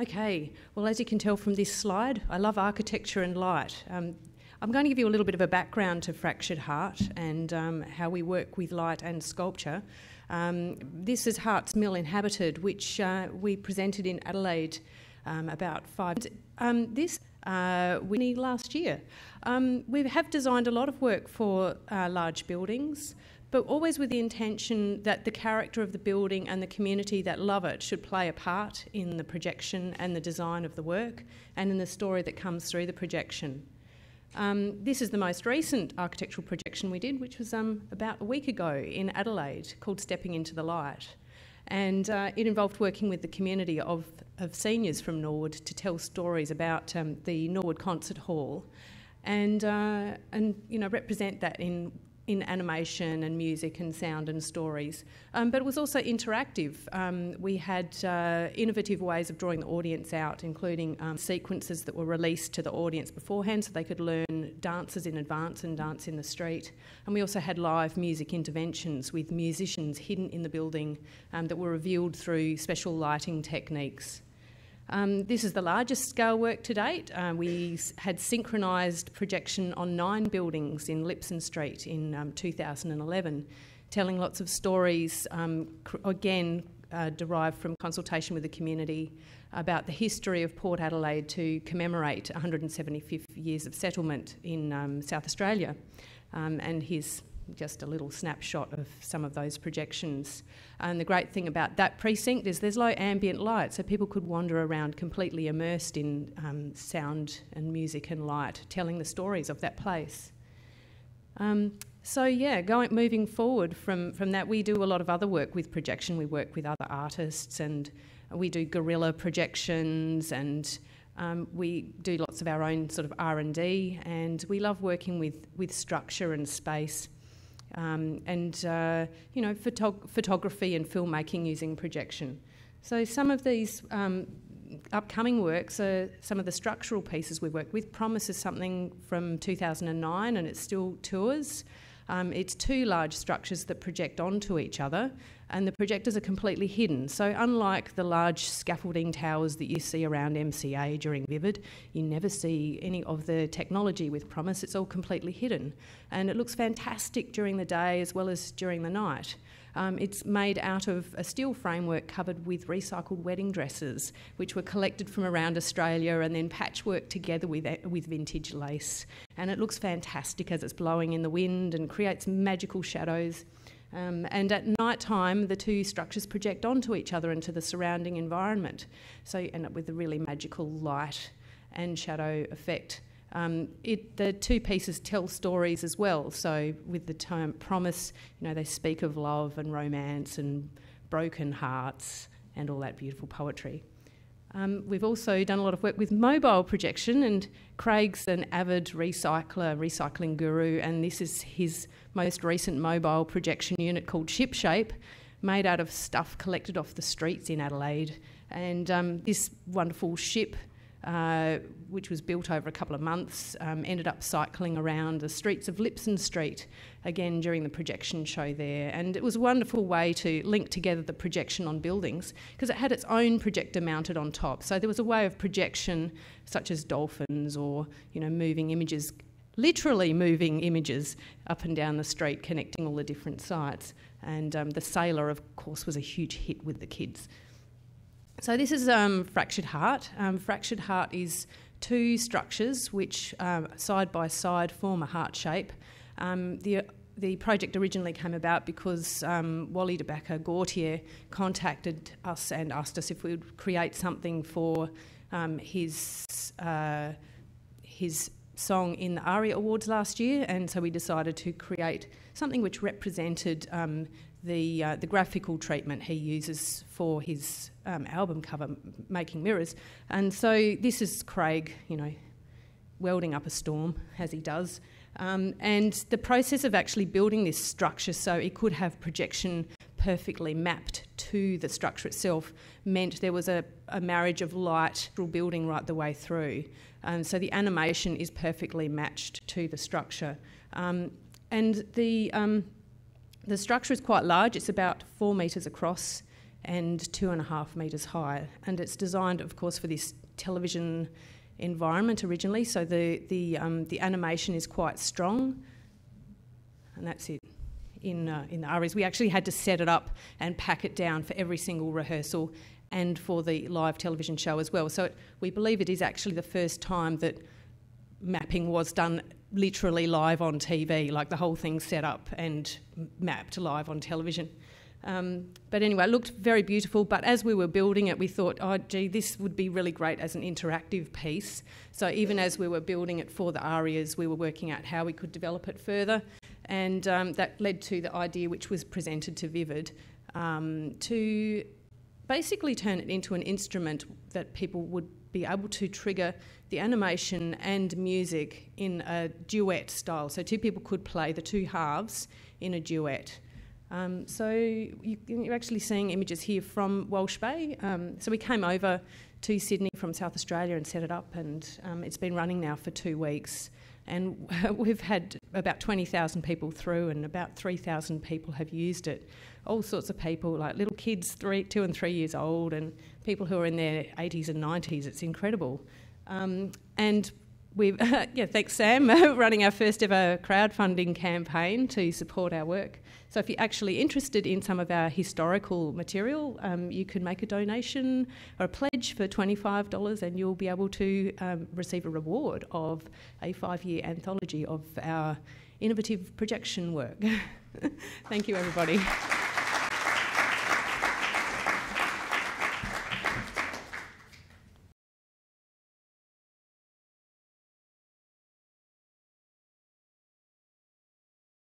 Okay, well, as you can tell from this slide, I love architecture and light. I'm going to give you a little bit of a background to Fractured Heart and how we work with light and sculpture. This is Hart's Mill Inhabited, which we presented in Adelaide about 5 this last year. We have designed a lot of work for large buildings, but always with the intention that the character of the building and the community that love it should play a part in the projection and the design of the work and in the story that comes through the projection. This is the most recent architectural projection we did, which was about a week ago in Adelaide, called Stepping into the Light. And it involved working with the community of seniors from Norwood to tell stories about the Norwood Concert Hall and represent that in animation and music and sound and stories. But it was also interactive. We had innovative ways of drawing the audience out, including sequences that were released to the audience beforehand so they could learn dances in advance and dance in the street. And we also had live music interventions with musicians hidden in the building that were revealed through special lighting techniques. This is the largest scale work to date. We had synchronised projection on 9 buildings in Lipson Street in 2011, telling lots of stories, derived from consultation with the community about the history of Port Adelaide to commemorate 175 years of settlement in South Australia. And here's just a little snapshot of some of those projections. And the great thing about that precinct is there's low ambient light, so people could wander around completely immersed in sound and music and light, telling the stories of that place. Moving forward from that, we do a lot of other work with projection. We work with other artists and we do guerrilla projections and we do lots of our own sort of R&D, and we love working with structure and space. Photography and filmmaking using projection. So some of these upcoming works are some of the structural pieces we work with. Promise is something from 2009 and it still tours. It's 2 large structures that project onto each other, and the projectors are completely hidden. So unlike the large scaffolding towers that you see around MCA during Vivid, you never see any of the technology with Promise. It's all completely hidden. And it looks fantastic during the day as well as during the night. It's made out of a steel framework covered with recycled wedding dresses, which were collected from around Australia and then patchworked together with vintage lace. And it looks fantastic as it's blowing in the wind and creates magical shadows. And at night time, the 2 structures project onto each other into the surrounding environment. So you end up with a really magical light and shadow effect. The 2 pieces tell stories as well. So with the term Promise, they speak of love and romance and broken hearts and all that beautiful poetry. We've also done a lot of work with mobile projection, and Craig's an avid recycling guru, and this is his most recent mobile projection unit called Shipshape, made out of stuff collected off the streets in Adelaide. And this wonderful ship, which was built over a couple of months, ended up cycling around the streets of Lipson Street, again during the projection show there. And it was a wonderful way to link together the projection on buildings because it had its own projector mounted on top. So there was a way of projection such as dolphins or, moving images, literally moving images up and down the street, connecting all the different sites. And the Sailor, of course, was a huge hit with the kids. So this is Fractured Heart. Fractured Heart is 2 structures which side by side form a heart shape. The project originally came about because Wally de Backer Gautier contacted us and asked us if we would create something for his song in the ARIA Awards last year, and so we decided to create something which represented the graphical treatment he uses for his album cover, Making Mirrors. And so this is Craig, welding up a storm, as he does. And the process of actually building this structure so it could have projection perfectly mapped to the structure itself meant there was a marriage of light building right the way through. So the animation is perfectly matched to the structure. And the structure is quite large. It's about 4 metres across and 2.5 metres high. And it's designed, of course, for this television environment originally, so the animation is quite strong, and that's it. In the ARIAs, we actually had to set it up and pack it down for every single rehearsal and for the live television show as well. So we believe it is actually the first time that mapping was done literally live on TV, like the whole thing set up and mapped live on television. But anyway, it looked very beautiful, but as we were building it, we thought, oh gee, this would be really great as an interactive piece. So even as we were building it for the ARIAs, we were working out how we could develop it further, and that led to the idea, which was presented to Vivid, to basically turn it into an instrument that people would be able to trigger the animation and music in a duet style. So two people could play the two halves in a duet. So you're actually seeing images here from Walsh Bay. So we came over to Sydney from South Australia and set it up, and it's been running now for 2 weeks. And we've had about 20,000 people through, and about 3,000 people have used it. All sorts of people, like little kids, 2 and 3 years old, and people who are in their 80s and 90s. It's incredible. And we've, thanks Sam, running our first ever crowdfunding campaign to support our work. So if you're actually interested in some of our historical material, you can make a donation or a pledge for $25, and you'll be able to receive a reward of a 5-year anthology of our innovative projection work. Thank you, everybody.